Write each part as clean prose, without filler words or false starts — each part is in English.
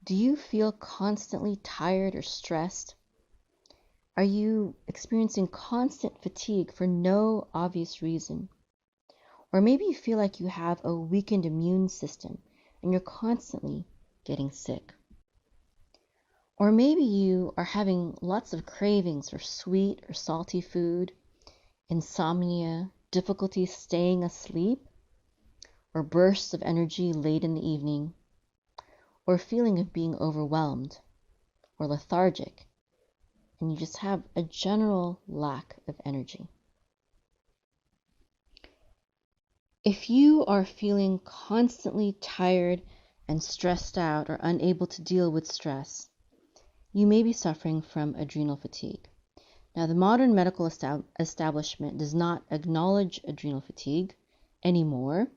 Do you feel constantly tired or stressed? Are you experiencing constant fatigue for no obvious reason? Or maybe you feel like you have a weakened immune system and you're constantly getting sick. Or maybe you are having lots of cravings for sweet or salty food, insomnia, difficulty staying asleep, or bursts of energy late in the evening, or a feeling of being overwhelmed or lethargic, and you just have a general lack of energy. If you are feeling constantly tired and stressed out or unable to deal with stress, you may be suffering from adrenal fatigue. Now, the modern medical establishment does not acknowledge adrenal fatigue anymore.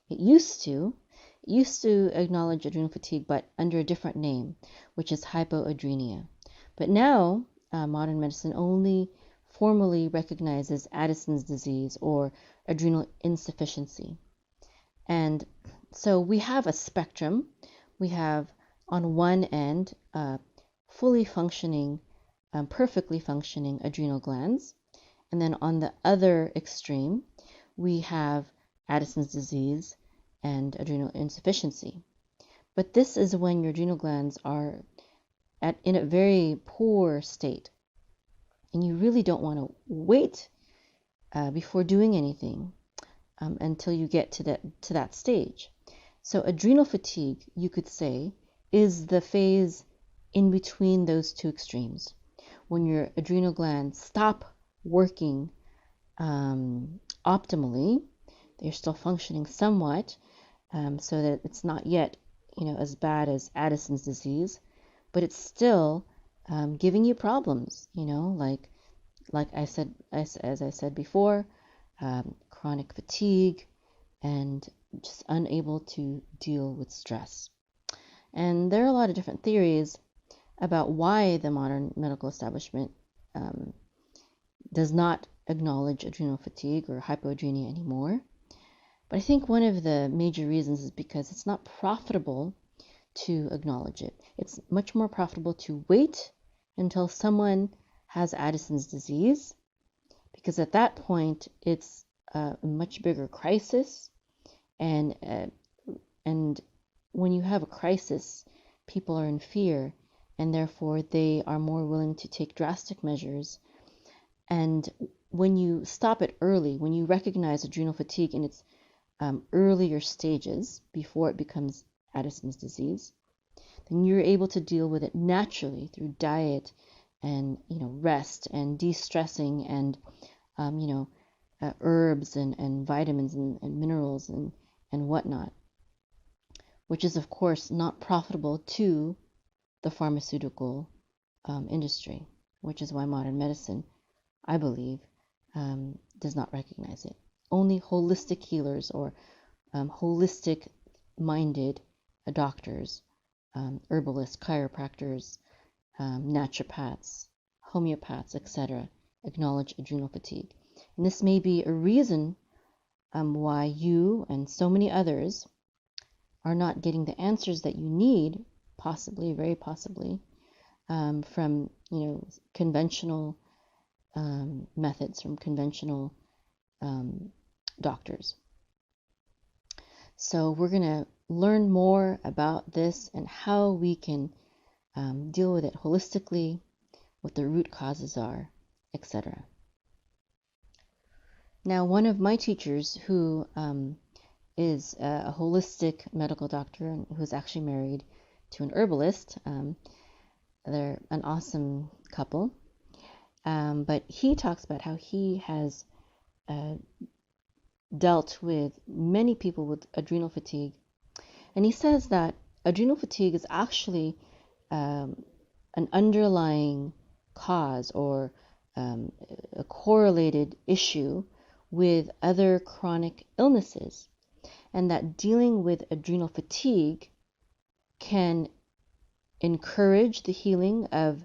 It used to. It used to acknowledge adrenal fatigue, but under a different name, which is hypoadrenia. But now, modern medicine only formally recognizes Addison's disease or adrenal insufficiency. And so we have a spectrum. We have on one end fully functioning, perfectly functioning adrenal glands. And then on the other extreme, we have Addison's disease and adrenal insufficiency. But this is when your adrenal glands are in a very poor state. And you really don't want to wait before doing anything until you get to that stage. So adrenal fatigue, you could say, is the phase in between those two extremes, when your adrenal glands stop working optimally. They're still functioning somewhat, so that it's not yet, as bad as Addison's disease, but it's still giving you problems. Like I said, as I said before, chronic fatigue, and just unable to deal with stress. And there are a lot of different theories about why the modern medical establishment does not acknowledge adrenal fatigue or hypoadrenia anymore. But I think one of the major reasons is because it's not profitable to acknowledge it. It's much more profitable to wait until someone has Addison's disease, because at that point it's a much bigger crisis, and when you have a crisis, people are in fear, and therefore they are more willing to take drastic measures. And when you stop it early, when you recognize adrenal fatigue in its earlier stages before it becomes Addison's disease, then you're able to deal with it naturally through diet and rest and de-stressing and herbs and vitamins and minerals and whatnot, which is of course not profitable to the pharmaceutical industry, which is why modern medicine, I believe, does not recognize it. Only holistic healers or holistic-minded doctors, herbalists, chiropractors, naturopaths, homeopaths, etc., acknowledge adrenal fatigue. And this may be a reason why you and so many others are not getting the answers that you need, possibly, very possibly, from conventional methods, from conventional doctors. So we're going to learn more about this and how we can deal with it holistically, what the root causes are, etc. Now, one of my teachers, who is a holistic medical doctor and who's actually married to an herbalist, they're an awesome couple, but he talks about how he has dealt with many people with adrenal fatigue. And he says that adrenal fatigue is actually an underlying cause or a correlated issue with other chronic illnesses, and that dealing with adrenal fatigue can encourage the healing of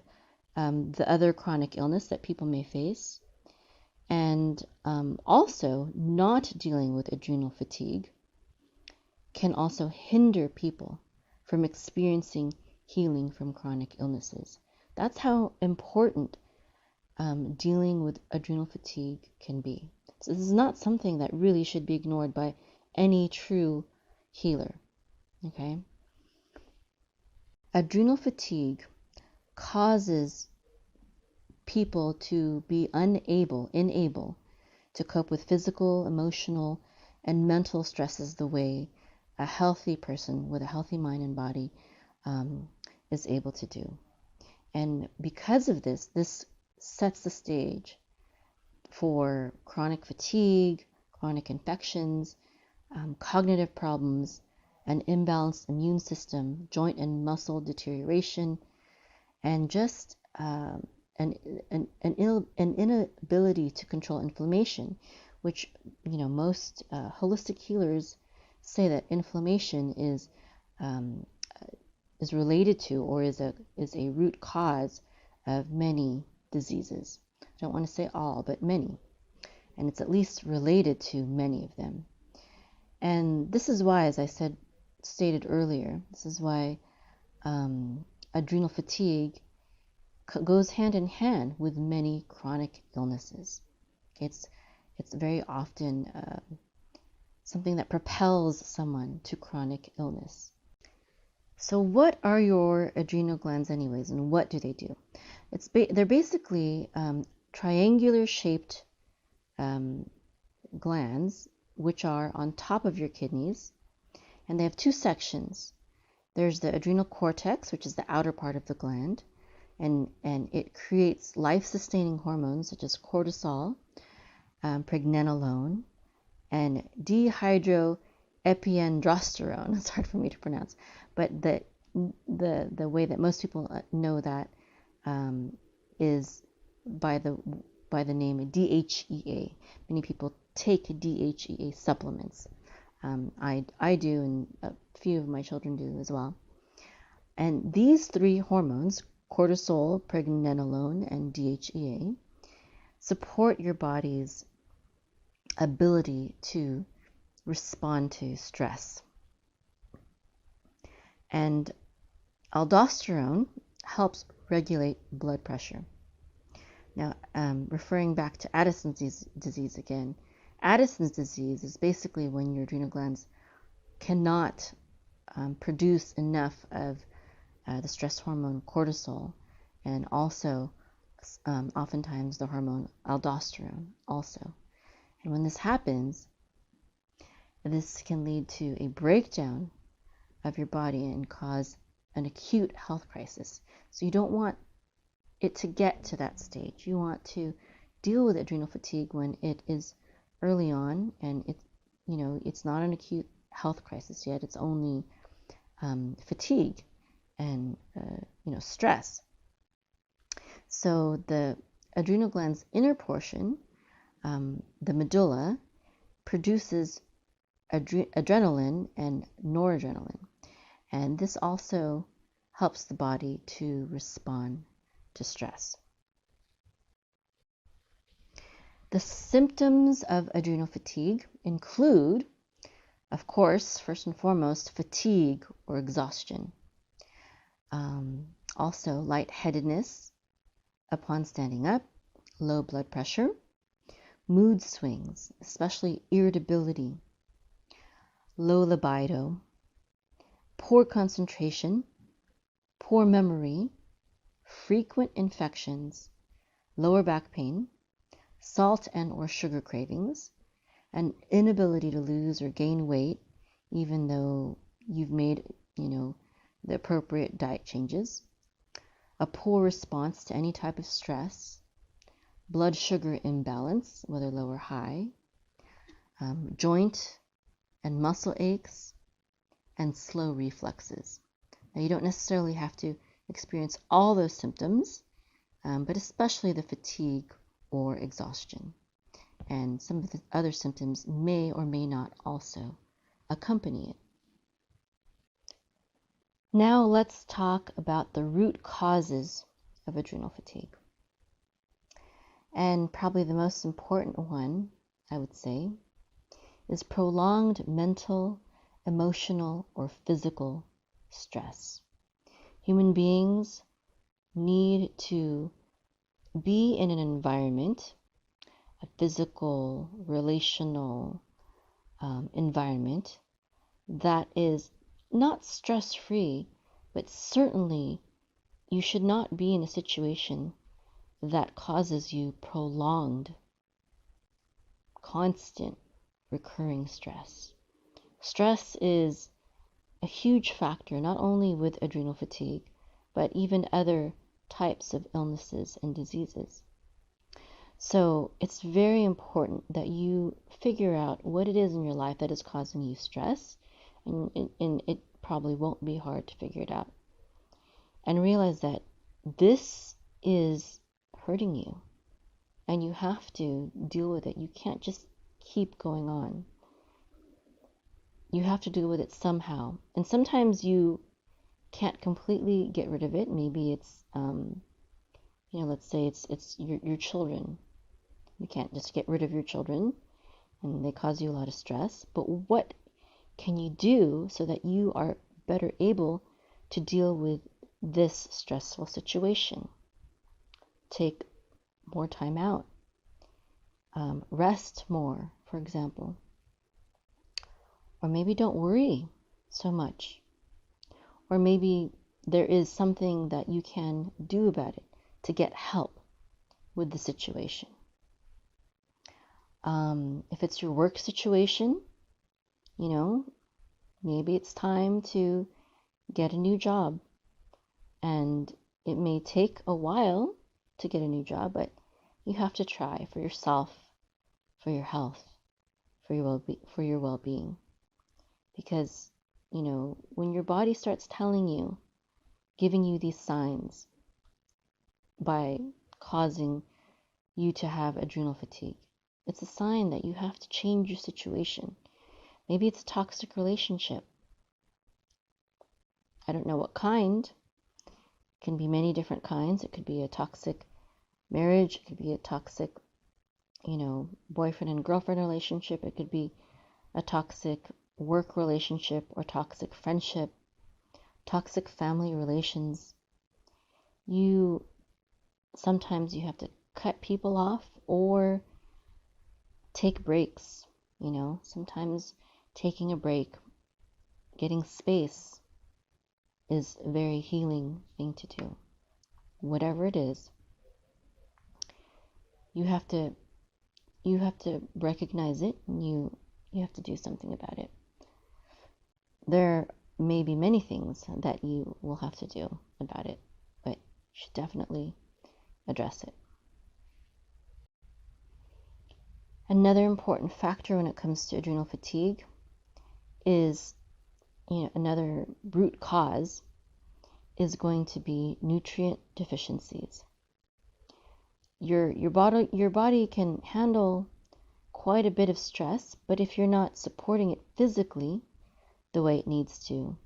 the other chronic illness that people may face. And also, not dealing with adrenal fatigue can also hinder people from experiencing healing from chronic illnesses. That's how important dealing with adrenal fatigue can be. So this is not something that really should be ignored by any true healer. Okay? Adrenal fatigue causes people to be unable to cope with physical, emotional, and mental stresses the way a healthy person with a healthy mind and body is able to do. And because of this, this sets the stage for chronic fatigue, chronic infections, cognitive problems, an imbalanced immune system, joint and muscle deterioration, and just an inability to control inflammation, which most holistic healers say that inflammation is related to or is a root cause of many diseases. I don't want to say all, but many, and it's at least related to many of them. And this is why, as I stated earlier, this is why adrenal fatigue goes hand in hand with many chronic illnesses. It's very often something that propels someone to chronic illness. So what are your adrenal glands anyways, and what do they do? They're basically triangular shaped glands which are on top of your kidneys, and they have two sections. There's the adrenal cortex, which is the outer part of the gland, and it creates life-sustaining hormones such as cortisol, pregnenolone, and dihydroepiandrosterone. It's hard for me to pronounce, but the way that most people know that is by the name DHEA. Many people take DHEA supplements. I do, and a few of my children do as well. And these three hormones, cortisol, pregnenolone, and DHEA, support your body's ability to respond to stress. And aldosterone helps regulate blood pressure. Now, referring back to Addison's disease again, Addison's disease is basically when your adrenal glands cannot produce enough of the stress hormone cortisol, and also oftentimes the hormone aldosterone also. And when this happens, this can lead to a breakdown of your body and cause an acute health crisis. So you don't want it to get to that stage. You want to deal with adrenal fatigue when it is early on, and it's not an acute health crisis yet. It's only fatigue and stress. So the adrenal gland's inner portion, the medulla, produces adrenaline and noradrenaline, and this also helps the body to respond to stress. The symptoms of adrenal fatigue include, of course, first and foremost, fatigue or exhaustion. Also, lightheadedness upon standing up, low blood pressure, mood swings, especially irritability, low libido, poor concentration, poor memory, frequent infections, lower back pain, salt and or sugar cravings, an inability to lose or gain weight even though you've made, the appropriate diet changes, a poor response to any type of stress, blood sugar imbalance, whether low or high, joint and muscle aches, and slow reflexes. Now, you don't necessarily have to experience all those symptoms, but especially the fatigue or exhaustion. And some of the other symptoms may or may not also accompany it. Now let's talk about the root causes of adrenal fatigue. And probably the most important one, I would say, is prolonged mental, emotional, or physical stress. Human beings need to be in an environment, a physical, relational environment that is not stress-free, but certainly you should not be in a situation that causes you prolonged, constant, recurring stress. Stress is a huge factor, not only with adrenal fatigue, but even other types of illnesses and diseases. So it's very important that you figure out what it is in your life that is causing you stress, and it probably won't be hard to figure it out. And realize that this is hurting you, and you have to deal with it. You can't just keep going on. You have to deal with it somehow. And sometimes you can't completely get rid of it. Maybe it's, let's say it's your children. You can't just get rid of your children, and they cause you a lot of stress. But what can you do so that you are better able to deal with this stressful situation? Take more time out. Rest more, for example. Or maybe don't worry so much. Or maybe there is something that you can do about it to get help with the situation. If it's your work situation, maybe it's time to get a new job. And it may take a while to get a new job, but you have to try for yourself, for your health, for your well-being. Because, when your body starts telling you, giving you these signs by causing you to have adrenal fatigue, it's a sign that you have to change your situation. Maybe it's a toxic relationship. I don't know what kind. It can be many different kinds. It could be a toxic marriage. It could be a toxic, boyfriend and girlfriend relationship. It could be a toxic work relationship or toxic friendship, toxic family relations. Sometimes you have to cut people off or take breaks. Sometimes taking a break, getting space is a very healing thing to do. Whatever it is, you have to recognize it, and you have to do something about it. There may be many things that you will have to do about it, but you should definitely address it. Another important factor when it comes to adrenal fatigue is, another root cause is going to be nutrient deficiencies. Your body can handle quite a bit of stress, but if you're not supporting it physically the way it needs to,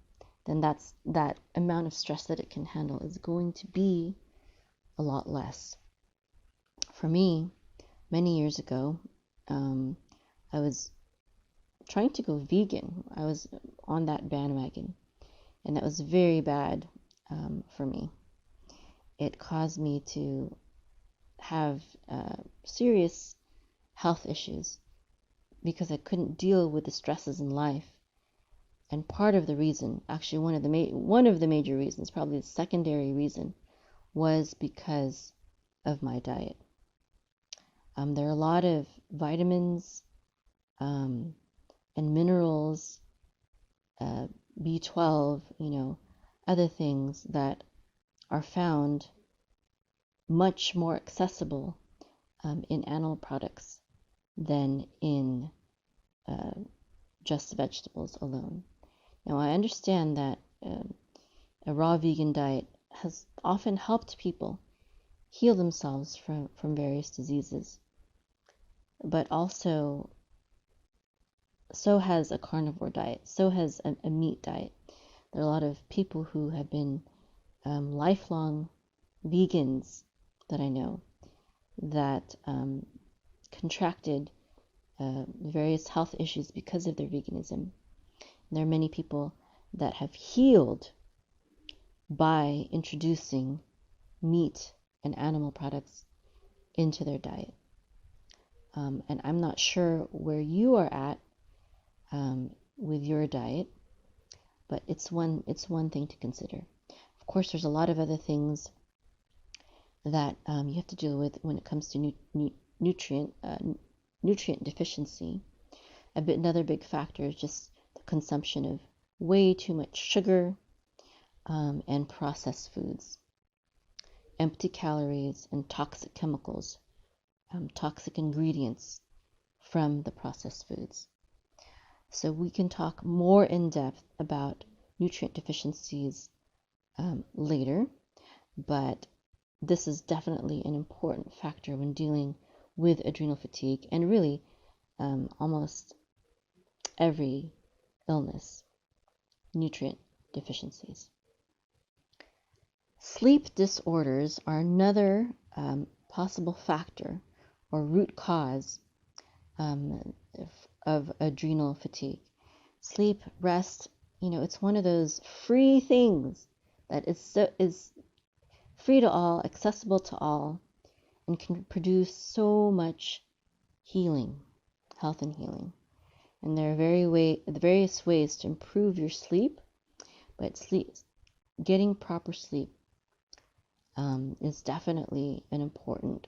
then that amount of stress that it can handle is going to be a lot less. For me, many years ago, I was trying to go vegan. I was on that bandwagon, and that was very bad for me. It caused me to have serious health issues because I couldn't deal with the stresses in life. And part of the reason, actually one of the major reasons, probably the secondary reason, was because of my diet. There are a lot of vitamins and minerals, B12, other things that are found much more accessible in animal products than in just vegetables alone. Now, I understand that a raw vegan diet has often helped people heal themselves from various diseases, but also so has a carnivore diet, so has a meat diet. There are a lot of people who have been lifelong vegans that I know that contracted various health issues because of their veganism. There are many people that have healed by introducing meat and animal products into their diet. And I'm not sure where you are at with your diet, but it's one thing to consider. Of course, there's a lot of other things that you have to deal with when it comes to nutrient deficiency. Another big factor is just the consumption of way too much sugar and processed foods, empty calories, and toxic chemicals, toxic ingredients from the processed foods. So we can talk more in depth about nutrient deficiencies later, but this is definitely an important factor when dealing with adrenal fatigue and really almost every illness, nutrient deficiencies. Sleep disorders are another possible factor or root cause of adrenal fatigue. Sleep, rest, it's one of those free things that is free to all, accessible to all, and can produce so much healing, health and healing. And there are various ways to improve your sleep, but getting proper sleep is definitely an important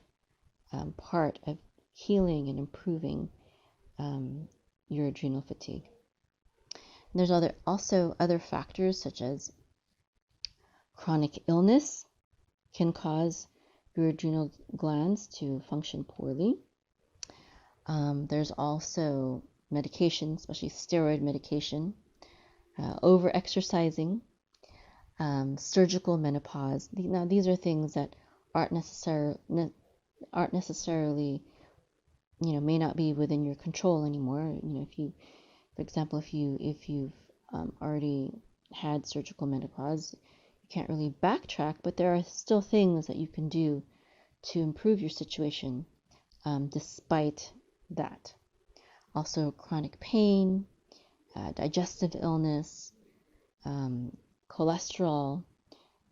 part of healing and improving your adrenal fatigue. And there's also other factors such as chronic illness can cause your adrenal glands to function poorly. There's also medication, especially steroid medication, over-exercising, surgical menopause. Now, these are things that aren't necessarily, may not be within your control anymore. For example, if you've already had surgical menopause, you can't really backtrack, but there are still things that you can do to improve your situation despite that. Also, chronic pain, digestive illness, cholesterol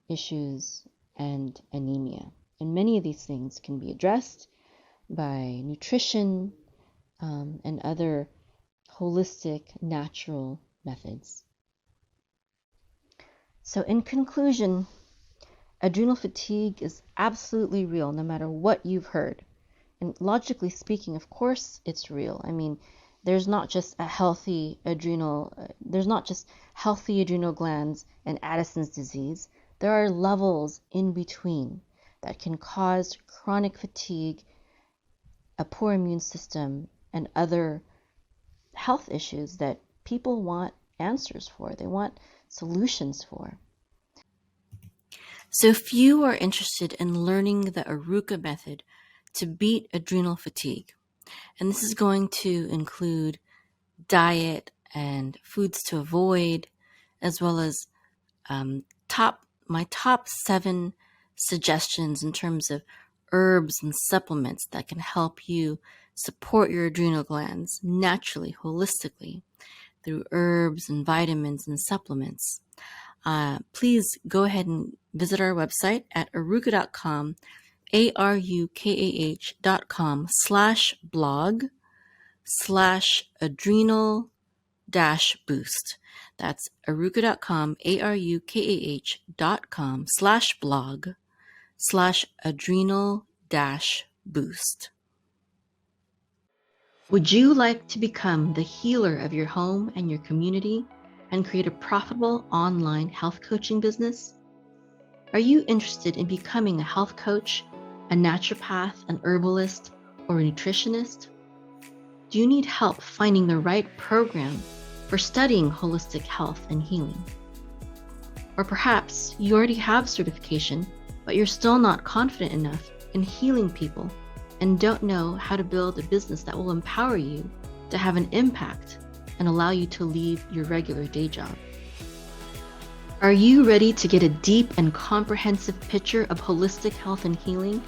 issues, and anemia. And many of these things can be addressed by nutrition and other holistic, natural methods. So in conclusion, adrenal fatigue is absolutely real no matter what you've heard. And logically speaking, of course, it's real. I mean, there's not just healthy adrenal glands and Addison's disease. There are levels in between that can cause chronic fatigue, a poor immune system, and other health issues that people want answers for. They want solutions for. So if you are interested in learning the Aruca method to beat adrenal fatigue, and this is going to include diet and foods to avoid, as well as my top 7 suggestions in terms of herbs and supplements that can help you support your adrenal glands naturally, holistically, through herbs and vitamins and supplements. Please go ahead and visit our website at aruca.com, arukah.com/blog/adrenal-boost. That's aruca.com, arukah.com/blog/adrenal-boost. Would you like to become the healer of your home and your community and create a profitable online health coaching business? Are you interested in becoming a health coach, a naturopath, an herbalist, or a nutritionist? Do you need help finding the right program for studying holistic health and healing? Or perhaps you already have certification, but you're still not confident enough in healing people and don't know how to build a business that will empower you to have an impact and allow you to leave your regular day job. Are you ready to get a deep and comprehensive picture of holistic health and healing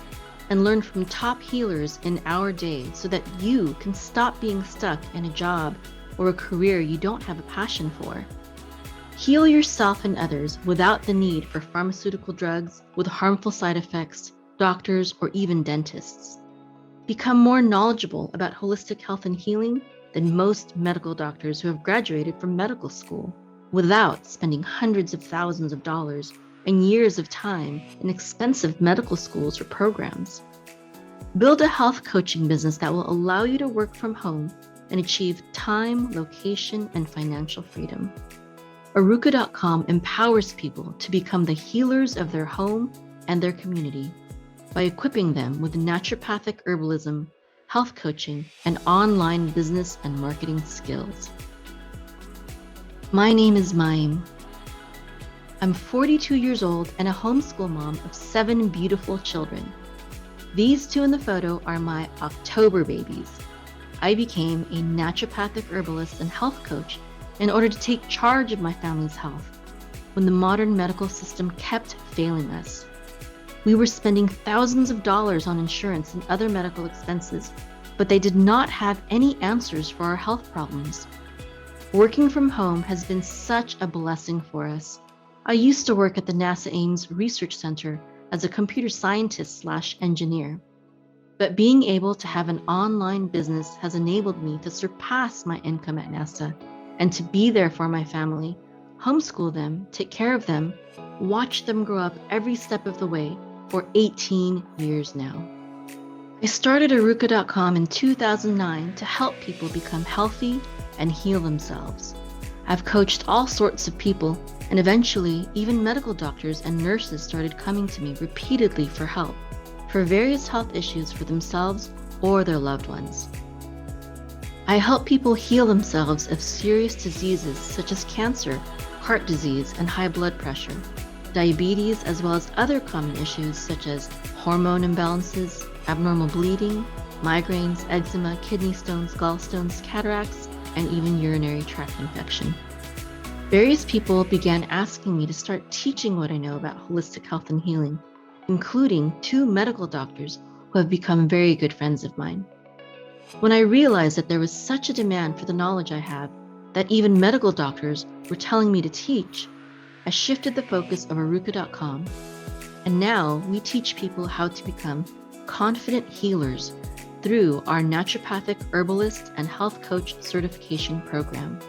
and learn from top healers in our day so that you can stop being stuck in a job or a career you don't have a passion for? Heal yourself and others without the need for pharmaceutical drugs with harmful side effects, doctors, or even dentists. Become more knowledgeable about holistic health and healing than most medical doctors who have graduated from medical school without spending hundreds of thousands of dollars and years of time in expensive medical schools or programs. Build a health coaching business that will allow you to work from home and achieve time, location, and financial freedom. Aruca.com empowers people to become the healers of their home and their community by equipping them with naturopathic herbalism, health coaching, and online business and marketing skills. My name is Maim. I'm 42 years old and a homeschool mom of 7 beautiful children. These 2 in the photo are my October babies. I became a naturopathic herbalist and health coach in order to take charge of my family's health when the modern medical system kept failing us. We were spending thousands of dollars on insurance and other medical expenses, but they did not have any answers for our health problems. Working from home has been such a blessing for us. I used to work at the NASA Ames Research Center as a computer scientist/engineer. But being able to have an online business has enabled me to surpass my income at NASA and to be there for my family, homeschool them, take care of them, watch them grow up every step of the way for 18 years now. I started Aruca.com in 2009 to help people become healthy and heal themselves. I've coached all sorts of people, and eventually even medical doctors and nurses started coming to me repeatedly for help for various health issues for themselves or their loved ones. I help people heal themselves of serious diseases such as cancer, heart disease, and high blood pressure, diabetes, as well as other common issues such as hormone imbalances, abnormal bleeding, migraines, eczema, kidney stones, gallstones, cataracts, and even urinary tract infection. Various people began asking me to start teaching what I know about holistic health and healing, including 2 medical doctors who have become very good friends of mine. When I realized that there was such a demand for the knowledge I have that even medical doctors were telling me to teach, I shifted the focus of Aruca.com, and now we teach people how to become confident healers through our naturopathic herbalist and health coach certification program.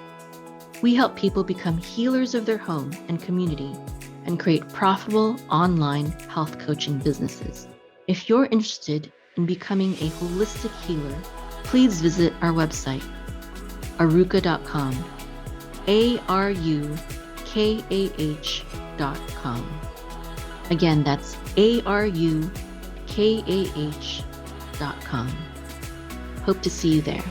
We help people become healers of their home and community and create profitable online health coaching businesses. If you're interested in becoming a holistic healer, please visit our website, Aruca.com, ARUKAH.com. Again, that's ARUKAH.com. Hope to see you there.